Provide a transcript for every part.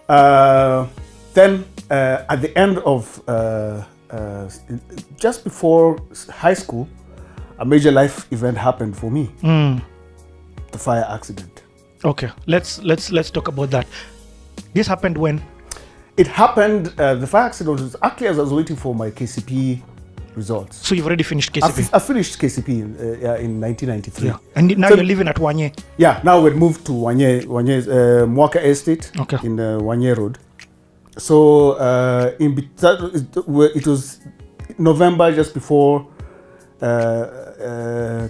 Then at the end of just before high school, a major life event happened for me. The fire accident. Okay, let's talk about that. This happened when? It happened. The fire accident was actually as I was waiting for my KCP results. So you've already finished KCP? I finished KCP in 1993. Yeah. And now you're living at Wanye? Yeah, now we've moved to Wanye Mwaka Estate in Wanye Road. So it was November, just before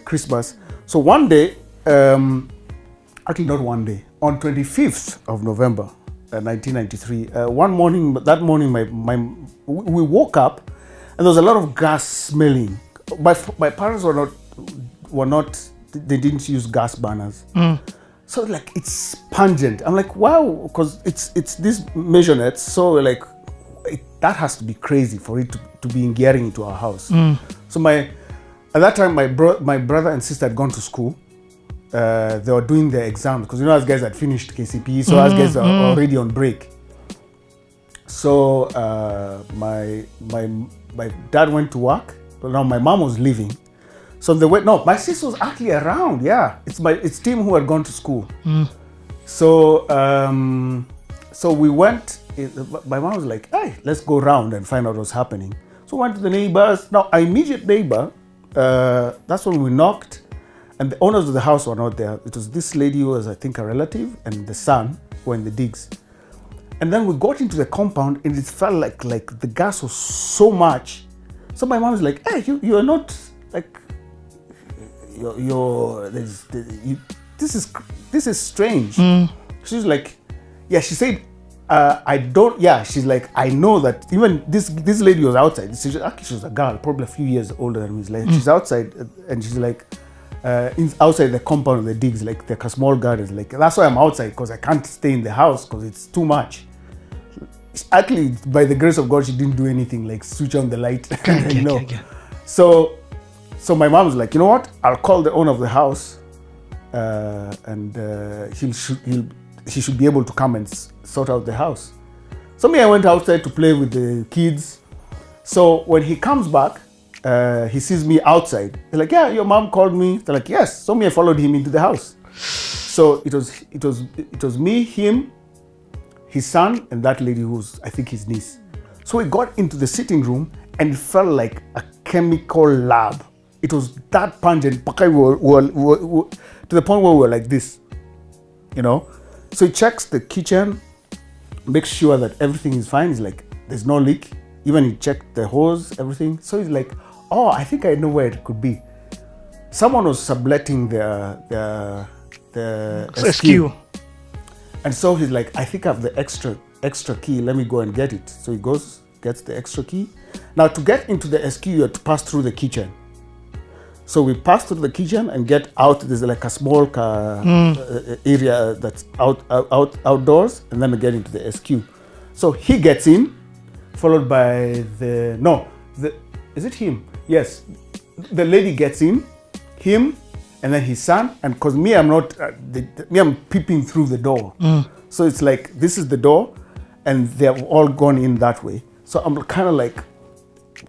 Christmas. So one day, actually not one day, on 25th of November 1993, one morning, we woke up and there was a lot of gas smelling. My parents were not, they didn't use gas burners. So like it's pungent. I'm like, wow, because it's this maisonette. So like that has to be crazy for it to be gearing into our house. So at that time my brother and sister had gone to school. They were doing their exams because us guys had finished KCP, so us guys are already on break. So my dad went to work, but now my mom was leaving. So they went. No, my sister was actually around. Yeah, it's Tim who had gone to school. So so we went. My mom was like, "Hey, let's go around and find out what's happening." So we went to the neighbors. Now, our immediate neighbor. That's when we knocked, and the owners of the house were not there. It was this lady who was, I think, a relative, and the son were in the digs. And then we got into the compound, and it felt like the gas was so much. So my mom was like, "Hey, you are not like." This is strange. She's like, yeah, she said, she's like, I know that even this lady was outside. She was a girl, probably a few years older than me. Like, she's outside and she's like, outside the compound of the digs, like the small gardens. Like, that's why I'm outside, because I can't stay in the house because it's too much. Actually, by the grace of God, she didn't do anything like switch on the light. So my mom was like, you know what? I'll call the owner of the house, and he should be able to come and sort out the house. So I went outside to play with the kids. So when he comes back, he sees me outside. They're like, yeah, your mom called me. They're like, yes. So I followed him into the house. So it was me, him, his son, and that lady who's, I think, his niece. So we got into the sitting room and it felt like a chemical lab. It was that pungent, to the point where we were like this, So he checks the kitchen, makes sure that everything is fine. He's like, there's no leak. Even he checked the hose, everything. So he's like, oh, I think I know where it could be. Someone was subletting the SQ. And so he's like, I think I have the extra key. Let me go and get it. So he goes, gets the extra key. Now to get into the SQ, you have to pass through the kitchen. So we pass through the kitchen and get out. There's like a small area that's outdoors, and then we get into the SQ. So he gets in, followed by is it him? Yes, the lady gets in, him, and then his son. And because me, I'm not, I'm peeping through the door. So it's like this is the door, and they have all gone in that way. So I'm kind of like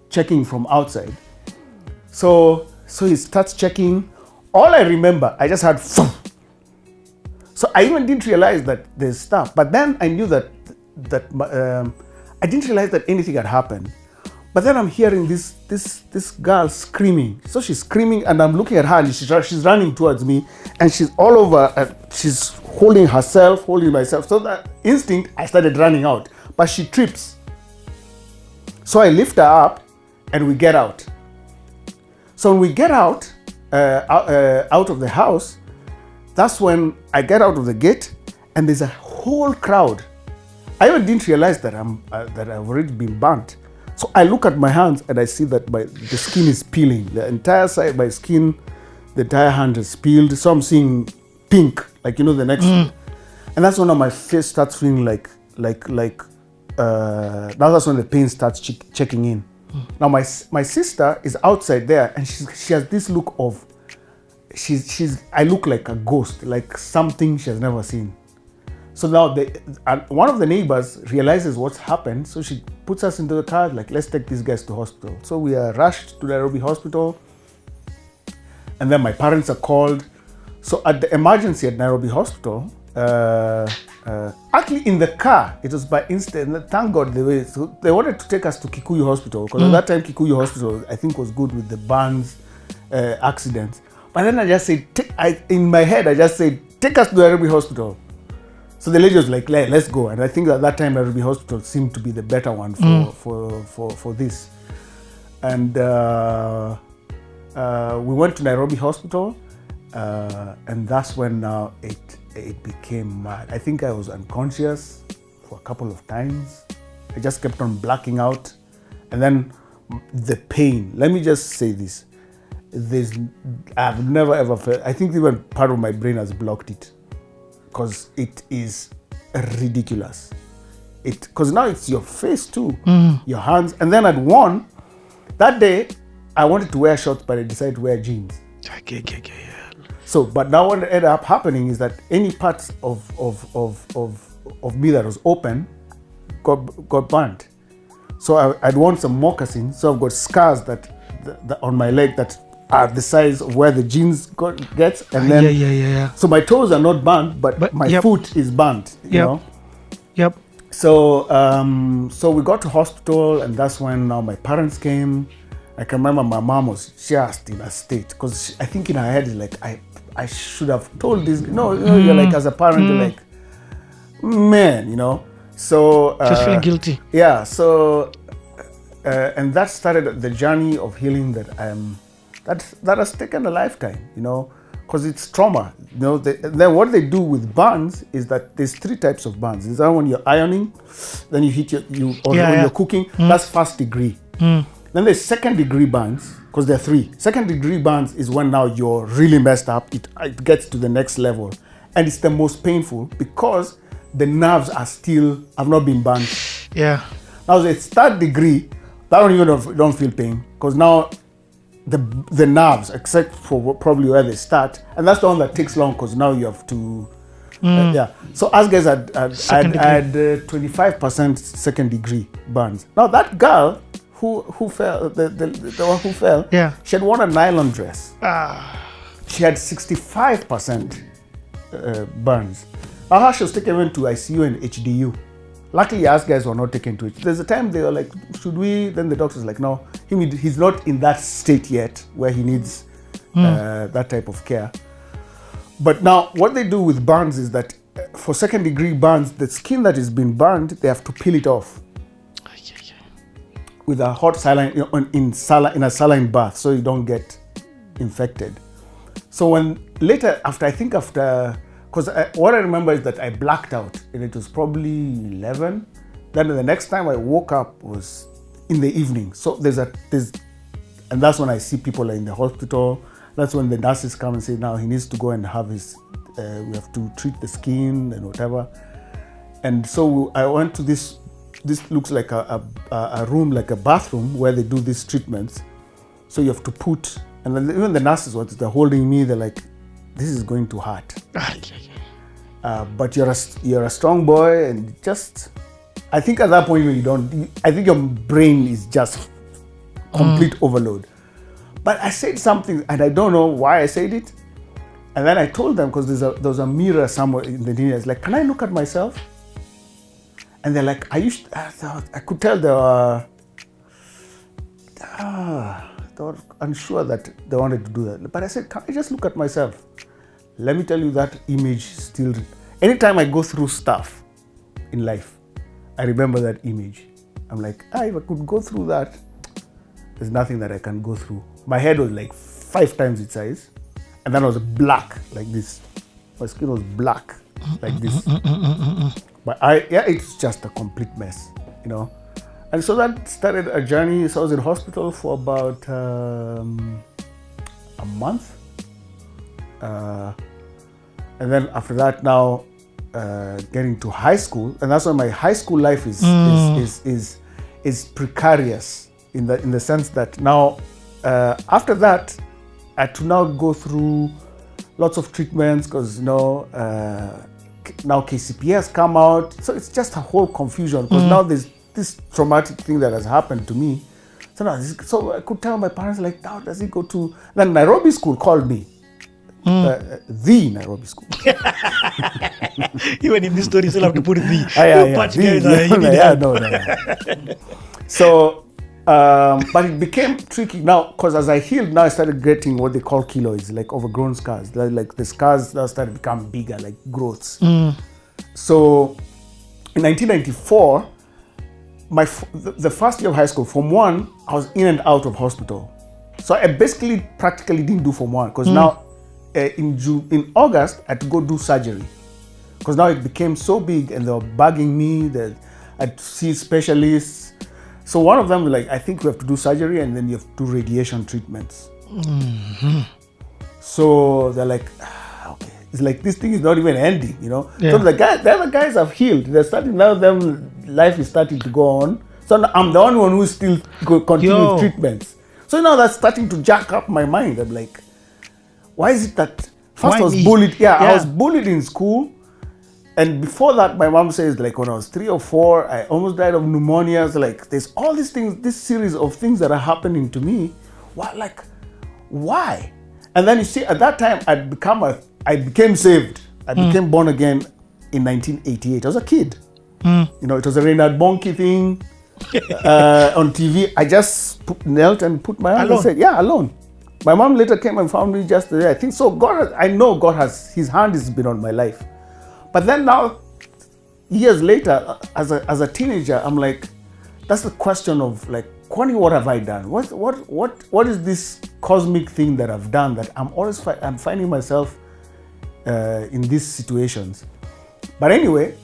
checking from outside. So he starts checking. All I remember, I just had so I even didn't realize that there's stuff. But then I knew that I didn't realize that anything had happened. But then I'm hearing this girl screaming. So she's screaming, and I'm looking at her, and she's running towards me, and she's all over. She's holding herself, holding myself. So that instinct, I started running out. But she trips. So I lift her up, and we get out. So when we get out of the house, that's when I get out of the gate, and there's a whole crowd. I even didn't realize that I've already been burnt. So I look at my hands and I see that the skin is peeling. The entire side, my skin, the entire hand is peeled. So I'm seeing pink, like the next. And that's when my face starts feeling like now that's when the pain starts checking in. Now my sister is outside there, and she has this look of I look like a ghost, like something she has never seen. So now one of the neighbors realizes what's happened, so she puts us into the car, like, let's take these guys to hospital. So we are rushed to Nairobi hospital, and then my parents are called. So at the emergency at Nairobi hospital, actually in the car, it was by instant, thank God they wanted to take us to Kikuyu hospital, because at that time Kikuyu hospital, I think, was good with the burns accidents. But then I just said, in my head, I just said, take us to Nairobi hospital. So the lady was like, let's go. And I think at that time, Nairobi hospital seemed to be the better one for this. And we went to Nairobi hospital, and that's when now it became mad. I think I was unconscious for a couple of times. I just kept on blacking out. And then the pain, let me just say this. I've never ever felt, I think even part of my brain has blocked it, because it is ridiculous. Because now it's your face too, your hands. And then at one, that day, I wanted to wear shorts, but I decided to wear jeans. So, but now what ended up happening is that any parts of me that was open got burnt. So I'd worn some moccasins, so I've got scars that on my leg that are the size of where the jeans gets, and then so my toes are not burnt, but my foot is burnt. You know. Yep. So so we got to hospital, and that's when now my parents came. I can remember my mom was just in a state, because I think in her head is like, I should have told this. No, you're like, as a parent, you're like, man, you know. So just feeling guilty. Yeah. So and that started the journey of healing that has taken a lifetime, you know, because it's trauma. You know, then what they do with burns is that there's 3 types of burns. There's that when you're ironing, then you hit when you're cooking. That's first degree. Then there's second degree burns, because there are 3. Second degree burns is when now you're really messed up. It gets to the next level, and it's the most painful because the nerves have not been burned. Yeah. Now it's third degree. That one you don't feel pain, because now the nerves, except for probably where they start, and that's the one that takes long, because now you have to so us guys had 25% second degree burns. Now that girl who fell, the one who fell, she had worn a nylon dress. She had 65% burns. Now she was taken to ICU and HDU. Luckily, us guys were not taken to it. There's a time they were like, should we? Then the doctor's like, no, he's not in that state yet where he needs that type of care. But now what they do with burns is that for second degree burns, the skin that has been burned, they have to peel it off with a hot saline, in a saline bath, so you don't get infected. So when later, because what I remember is that I blacked out, and it was probably 11. Then the next time I woke up was in the evening. So and that's when I see people in the hospital. That's when the nurses come and say, now he needs to go and have his, we have to treat the skin and whatever. And so I went to this looks like a room, like a bathroom, where they do these treatments. So you have to put, and then even the nurses, they're holding me, they're like, this is going to hurt. But you're a strong boy, and just, I think at that point I think your brain is just complete overload. But I said something, and I don't know why I said it. And then I told them, because there was a mirror somewhere in the dinner. It's like, can I look at myself? And they're like, I could tell they were unsure that they wanted to do that. But I said, can I just look at myself? Let me tell you, that image still, anytime I go through stuff in life, I remember that image. I'm like, if I could go through that, there's nothing that I can go through. My head was like 5 times its size, and then I was black like this. My skin was black like this. But it's just a complete mess, you know. And so that started a journey. So I was in hospital for about a month. And then after that, now getting to high school, and that's why my high school life is precarious in the sense that now after that, I had to now go through lots of treatments, because now KCP has come out. So it's just a whole confusion because now there's this traumatic thing that has happened to me. So now, so I could tell my parents, like, how does he go to... Then Nairobi school called me. The Nairobi school. Even in this story, you still have to put the. No. So, but it became tricky now because as I healed, now I started getting what they call keloids, like overgrown scars. Like the scars now started to become bigger, like growths. So, in 1994, the first year of high school, Form 1, I was in and out of hospital. So I basically practically didn't do Form 1 because now in August I had to go do surgery because now it became so big and they were bugging me that I'd see specialists. So one of them was like, I think we have to do surgery and then you have to do radiation treatments. So they're like, okay. It's like this thing is not even ending, you know. So the other guys have healed. They're starting now. Life is starting to go on. So I'm the only one who's still continuing treatments. So now that's starting to jack up my mind. I'm like, why is it that first I was bullied? I was bullied in school, and before that, my mom says like when I was 3 or 4, I almost died of pneumonia. So like there's all these things, this series of things that are happening to me. Why? And then you see, at that time, I became saved. I became born again in 1988. I was a kid. You know, it was a Reinhard Bonnke thing on TV. I just knelt and put my hand and said, alone. My mom later came and found me just there. I think so. I know God has, his hand has been on my life. But then now, years later, as a teenager, I'm like, that's the question of like, Kwani, what have I done? What is this cosmic thing that I've done that I'm finding myself in these situations? But anyway,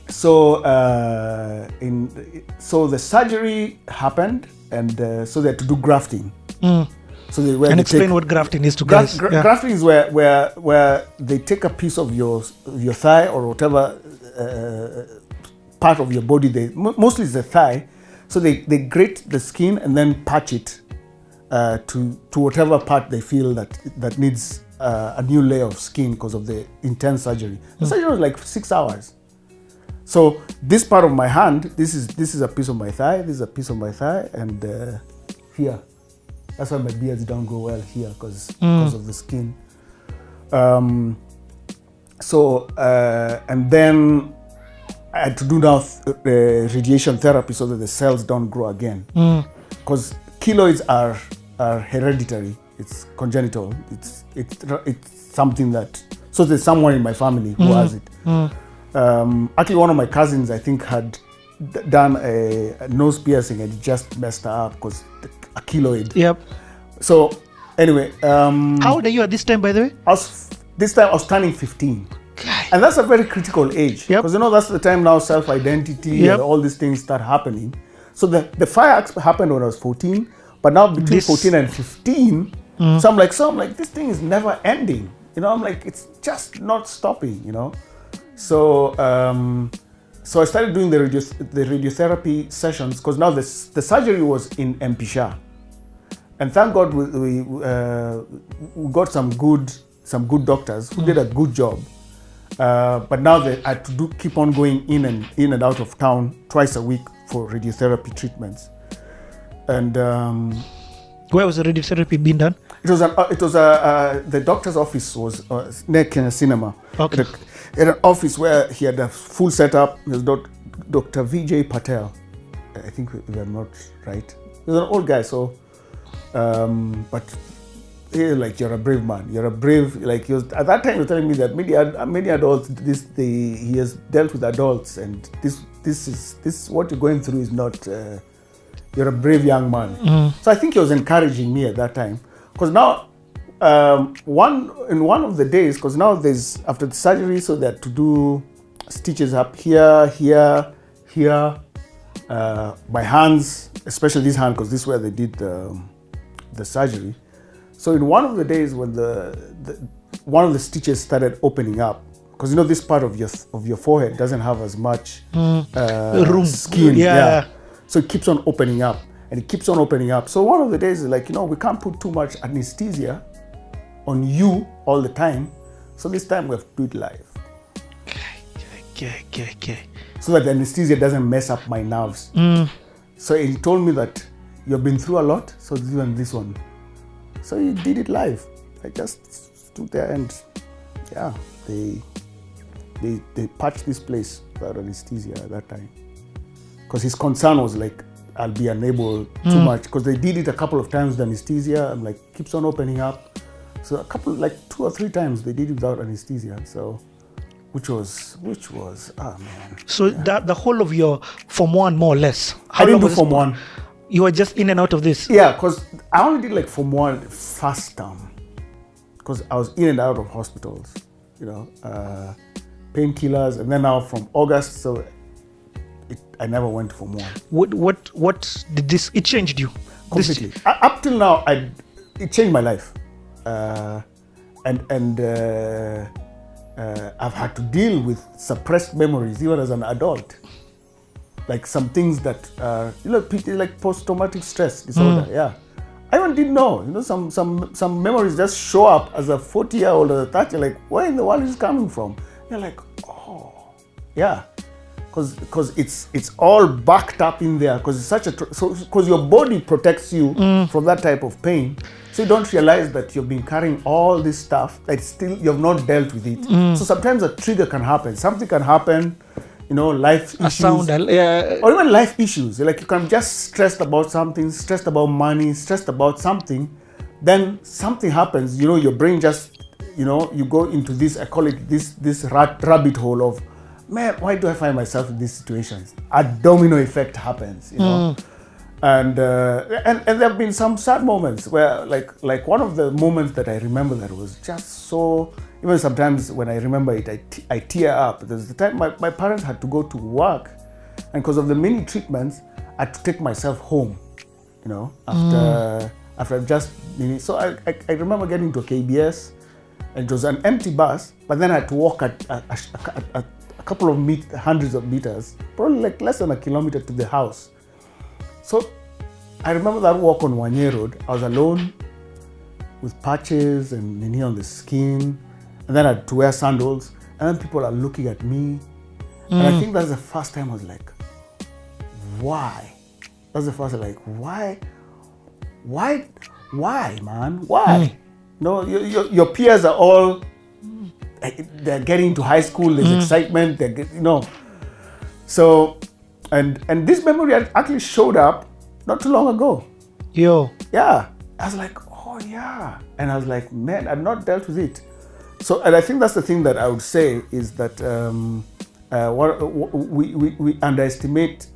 so the surgery happened, and so they had to do grafting. So and explain what grafting is to guys. Grafting is where they take a piece of your thigh or whatever part of your body. Mostly it's the thigh. So they grate the skin and then patch it to whatever part they feel that needs a new layer of skin because of the intense surgery. The surgery was like 6 hours. So this part of my hand, this is a piece of my thigh. This is a piece of my thigh, and here. That's why my beards don't grow well here because of the skin. And then I had to do now radiation therapy so that the cells don't grow again. Because keloids are hereditary. It's congenital. It's something that, so there's someone in my family who has it. Actually, one of my cousins, I think, had done a nose piercing and it just messed her up because a keloid. Yep. So anyway, how old are you at this time, by the way? This time I was turning 15. And that's a very critical age. Because you know that's the time now self-identity and all these things start happening. So the fire happened when I was 14, but now between 14 and 15, so I'm like, this thing is never ending. You know, I'm like, it's just not stopping, you know. So so I started doing the radiotherapy sessions because now the surgery was in MPESA. And thank God we got some good doctors who did a good job. But now I had to keep on going in and out of town twice a week for radiotherapy treatments. And where was the radiotherapy being done? It was the doctor's office was near Kenyan Cinema. Okay. In an office where he had a full setup. There's Dr. Vijay Patel. I think if I'm not right. He was an old guy, so but he's like, you're a brave man. You're a brave, like, he was, at that time he was telling me that many adults, he has dealt with adults, and this what you're going through is not, you're a brave young man. So I think he was encouraging me at that time. Because now, one of the days, because now there's, after the surgery, so they had to do stitches up here, my hands, especially this hand, because this is where they did the surgery. So in one of the days when one of the stitches started opening up, because you know this part of your forehead doesn't have as much room, skin. Yeah. So it keeps on opening up. And it keeps on opening up. So one of the days is like, we can't put too much anesthesia on you all the time. So this time we have to do it live. Okay. So that the anesthesia doesn't mess up my nerves. So he told me that you've been through a lot, so even this one. So he did it live. I just stood there and they patched this place without anesthesia at that time. Because his concern was like, I'll be unable too much. Because they did it a couple of times with anesthesia and like keeps on opening up. So like 2 or 3 times they did it without anesthesia. So, which was, man. So that the whole of your Form 1 more or less. I didn't do Form 1. You were just in and out of this? Yeah, because I only did like Form 1 first term. Because I was in and out of hospitals, painkillers, and then now from August, so I never went to Form 1. What did this? It changed you completely. Up till now, it changed my life, I've had to deal with suppressed memories even as an adult, like some things that like post-traumatic stress disorder. Yeah, I even didn't know. Some memories just show up as a 40-year-old or a 30. Like, where in the world is it coming from? You're like, oh, yeah. Because it's all backed up in there, because it's such because your body protects you from that type of pain, so you don't realize that you've been carrying all this stuff that still you've not dealt with it. So sometimes a trigger can happen, something can happen, life issues, or even life issues. Like you can just stressed about something, stressed about money, stressed about something, then something happens. Your brain just you go into this, I call it this rabbit hole of, man, why do I find myself in these situations? A domino effect happens, and there have been some sad moments where, like one of the moments that I remember that was just so. Even sometimes when I remember it, I tear up. There's the time my parents had to go to work, and because of the many treatments, I had to take myself home, after just. So I remember getting to KBS, and it was an empty bus, but then I had to walk at a couple of hundreds of meters, probably like less than a kilometer to the house. So I remember that walk on Wanye Road. I was alone with patches and here on the skin, and then I had to wear sandals, and then people are looking at me. And I think that's the first time I was like, why? That's the first time, like, why, man? Why? Your peers are all, they're getting to high school, there's excitement, So, and this memory actually showed up not too long ago. Yeah. I was like, oh yeah. And I was like, man, I've not dealt with it. So, and I think that's the thing that I would say is that we underestimate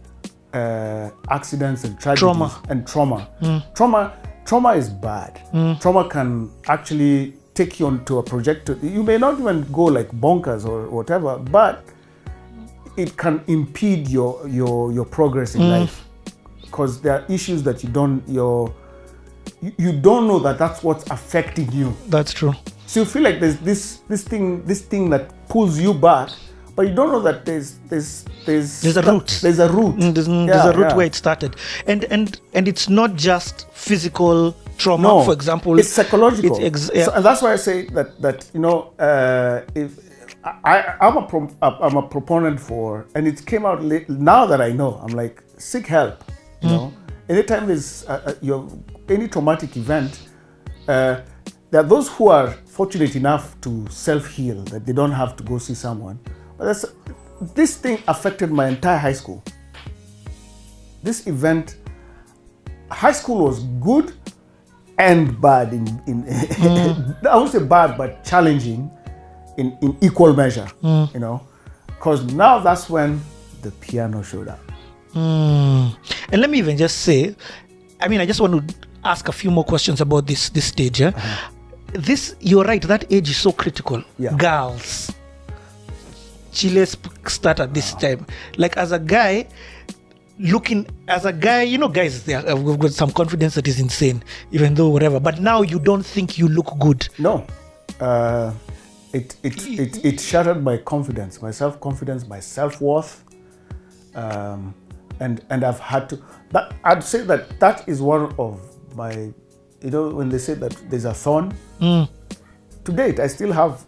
accidents and tragedies trauma. Trauma is bad. Trauma can actually take you onto a projector. You may not even go like bonkers or whatever, but it can impede your progress in life, because there are issues that you don't know that that's what's affecting you. That's true. So you feel like there's this thing that pulls you back, but you don't know that there's a root. There's a root. There's a root where it started, and it's not just physical trauma. No, for example, it's psychological. So, and that's why I say that if I'm a proponent for, and it came out late, now that I know, I'm like, seek help. Anytime there's any traumatic event, there are those who are fortunate enough to self-heal, that they don't have to go see someone. But this thing affected my entire high school. This event, high school was good and bad I won't say bad, but challenging in equal measure, because now that's when the piano showed up. And let me even just say, I just want to ask a few more questions about this stage. This, you're right, that age is so critical. Girls, Chiles start at this time. Like as a guy, guys, we've got some confidence that is insane, even though whatever. But now you don't think you look good. No, it shattered my confidence, my self-confidence, my self-worth, and I've had to. But I'd say that is one of my, when they say that there's a thorn. To date, I still have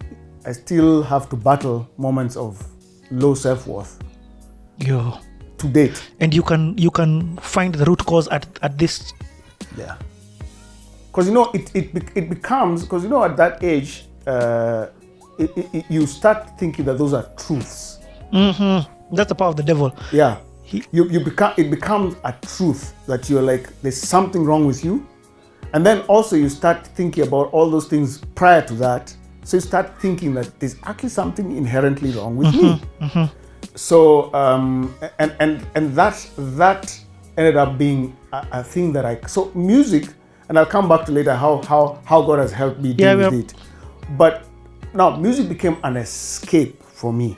to battle moments of low self-worth. Yeah. To date. And you can find the root cause at this. Yeah. Because it becomes, because at that age, you start thinking that those are truths. Mm-hmm. That's the power of the devil. Yeah. It becomes a truth that you're like, there's something wrong with you. And then also you start thinking about all those things prior to that. So you start thinking that there's actually something inherently wrong with me. Mm-hmm. So and that ended up being a thing that so music, and I'll come back to later how God has helped me deal with it. But now music became an escape for me.